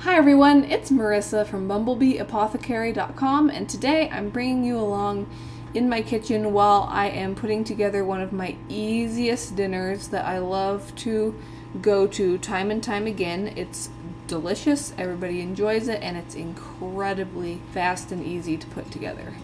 Hi everyone, it's Marisa from bumblebeeapothecary.com, and today I'm bringing you along in my kitchen while I am putting together one of my easiest dinners that I love to go to time and time again. It's delicious, everybody enjoys it, and it's incredibly fast and easy to put together.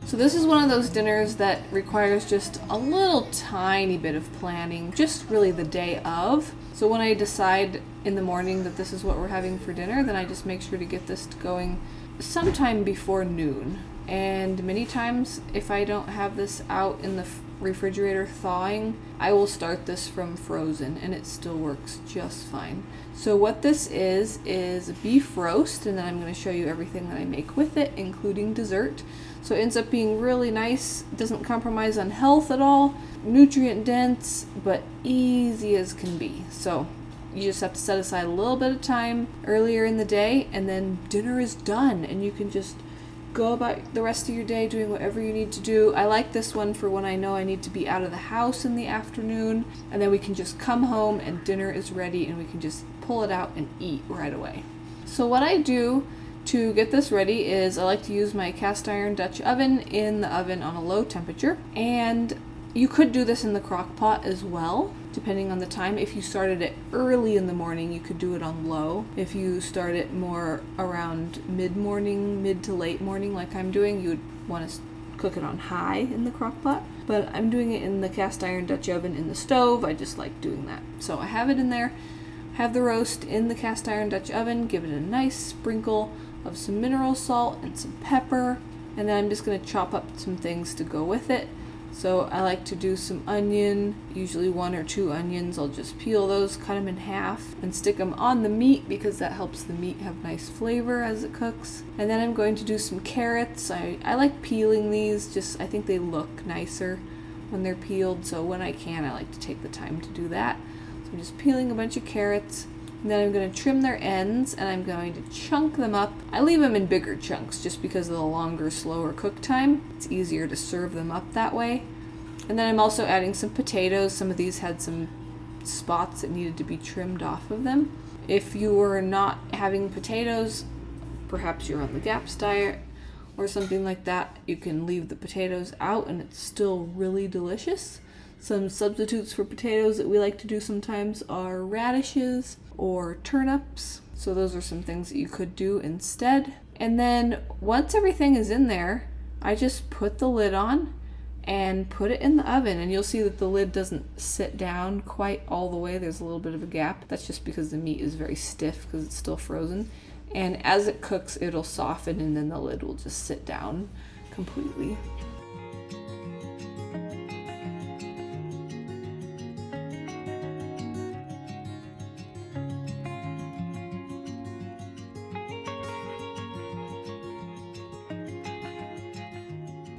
So this is one of those dinners that requires just a little tiny bit of planning, just really the day of. So when I decide in the morning that this is what we're having for dinner, then I just make sure to get this going sometime before noon. And many times if I don't have this out in the refrigerator thawing, I will start this from frozen and it still works just fine. So what this is beef roast, and then I'm going to show you everything that I make with it, including dessert. So it ends up being really nice, doesn't compromise on health at all, nutrient dense, but easy as can be. So you just have to set aside a little bit of time earlier in the day, and then dinner is done and you can just go about the rest of your day doing whatever you need to do. I like this one for when I know I need to be out of the house in the afternoon, and then we can just come home and dinner is ready and we can just pull it out and eat right away. So what I do to get this ready is I like to use my cast iron Dutch oven in the oven on a low temperature, and you could do this in the crock pot as well, depending on the time. If you started it early in the morning, you could do it on low. If you start it more around mid-morning, mid to late morning like I'm doing, you would want to cook it on high in the crock pot. But I'm doing it in the cast iron Dutch oven in the stove. I just like doing that. So I have it in there, have the roast in the cast iron Dutch oven, give it a nice sprinkle of some mineral salt and some pepper, and then I'm just going to chop up some things to go with it. So I like to do some onion, usually 1 or 2 onions. I'll just peel those, cut them in half, and stick them on the meat because that helps the meat have nice flavor as it cooks. And then I'm going to do some carrots. I like peeling these, just I think they look nicer when they're peeled, so when I can I like to take the time to do that. So I'm just peeling a bunch of carrots, and then I'm going to trim their ends and I'm going to chunk them up. I leave them in bigger chunks just because of the longer, slower cook time. It's easier to serve them up that way. And then I'm also adding some potatoes. Some of these had some spots that needed to be trimmed off of them. If you were not having potatoes, perhaps you're on the GAPS diet or something like that, you can leave the potatoes out and it's still really delicious. Some substitutes for potatoes that we like to do sometimes are radishes or turnips. So those are some things that you could do instead. And then once everything is in there, I just put the lid on and put it in the oven, and you'll see that the lid doesn't sit down quite all the way. There's a little bit of a gap. That's just because the meat is very stiff because it's still frozen. And as it cooks, it'll soften and then the lid will just sit down completely.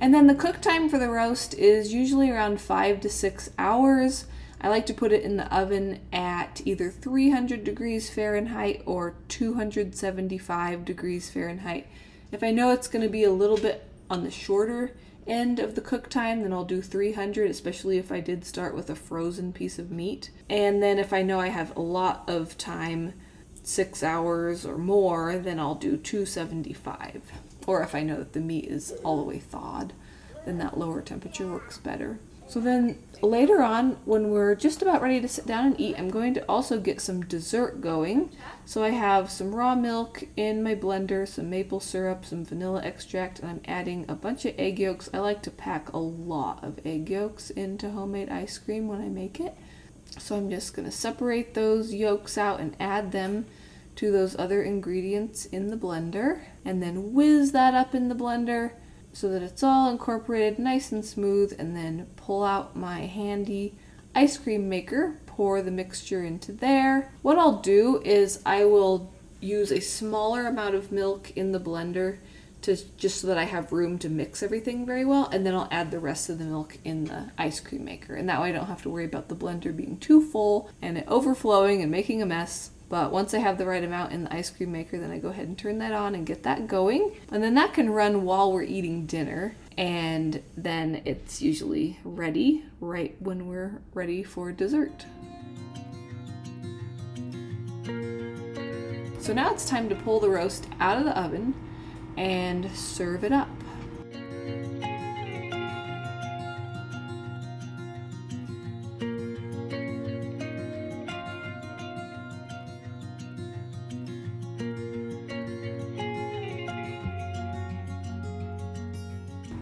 And then the cook time for the roast is usually around 5 to 6 hours. I like to put it in the oven at either 300 degrees Fahrenheit or 275 degrees Fahrenheit. If I know it's going to be a little bit on the shorter end of the cook time, then I'll do 300, especially if I did start with a frozen piece of meat. And then if I know I have a lot of time, 6 hours or more, then I'll do 275. Or if I know that the meat is all the way thawed, then that lower temperature works better. So then later on, when we're just about ready to sit down and eat, I'm going to also get some dessert going. So I have some raw milk in my blender, some maple syrup, some vanilla extract, and I'm adding a bunch of egg yolks. I like to pack a lot of egg yolks into homemade ice cream when I make it. So I'm just going to separate those yolks out and add them to those other ingredients in the blender, and then whiz that up in the blender so that it's all incorporated nice and smooth, and then pull out my handy ice cream maker, pour the mixture into there. What I'll do is I will use a smaller amount of milk in the blender just so that I have room to mix everything very well, and then I'll add the rest of the milk in the ice cream maker, and that way I don't have to worry about the blender being too full and it overflowing and making a mess. But once I have the right amount in the ice cream maker, then I go ahead and turn that on and get that going. And then that can run while we're eating dinner. and then it's usually ready right when we're ready for dessert. So now it's time to pull the roast out of the oven and serve it up.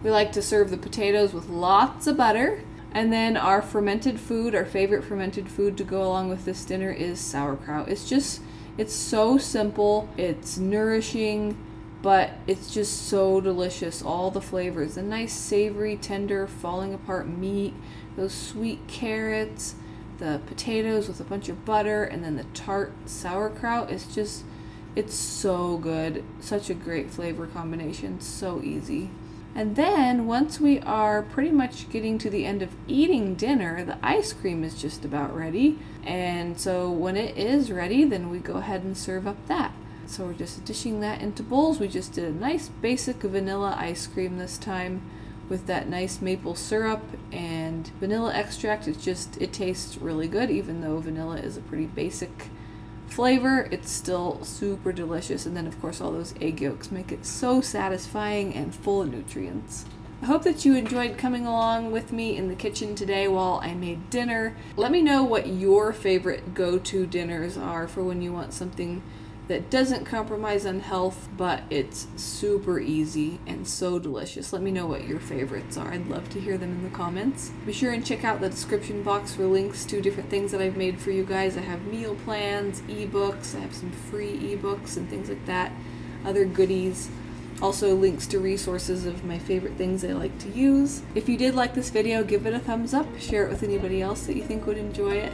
We like to serve the potatoes with lots of butter. And then our fermented food, our favorite fermented food to go along with this dinner is sauerkraut. It's so simple, it's nourishing, but it's just so delicious. All the flavors, the nice savory, tender, falling apart meat, those sweet carrots, the potatoes with a bunch of butter, and then the tart sauerkraut. It's so good. Such a great flavor combination, so easy. And then once we are pretty much getting to the end of eating dinner, the ice cream is just about ready. And so when it is ready, then we go ahead and serve up that. So we're just dishing that into bowls. We just did a nice basic vanilla ice cream this time with that nice maple syrup and vanilla extract. It tastes really good, even though vanilla is a pretty basic flavor. It's still super delicious, and then of course all those egg yolks make it so satisfying and full of nutrients. I hope that you enjoyed coming along with me in the kitchen today while I made dinner. Let me know what your favorite go-to dinners are for when you want something that doesn't compromise on health, but it's super easy and so delicious. Let me know what your favorites are. I'd love to hear them in the comments. Be sure and check out the description box for links to different things that I've made for you guys. I have meal plans, ebooks, I have some free ebooks and things like that, other goodies. Also links to resources of my favorite things I like to use. If you did like this video, give it a thumbs up, share it with anybody else that you think would enjoy it.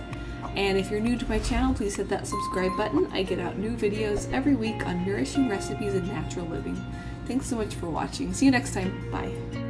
And if you're new to my channel, please hit that subscribe button. I get out new videos every week on nourishing recipes and natural living. Thanks so much for watching. See you next time. Bye.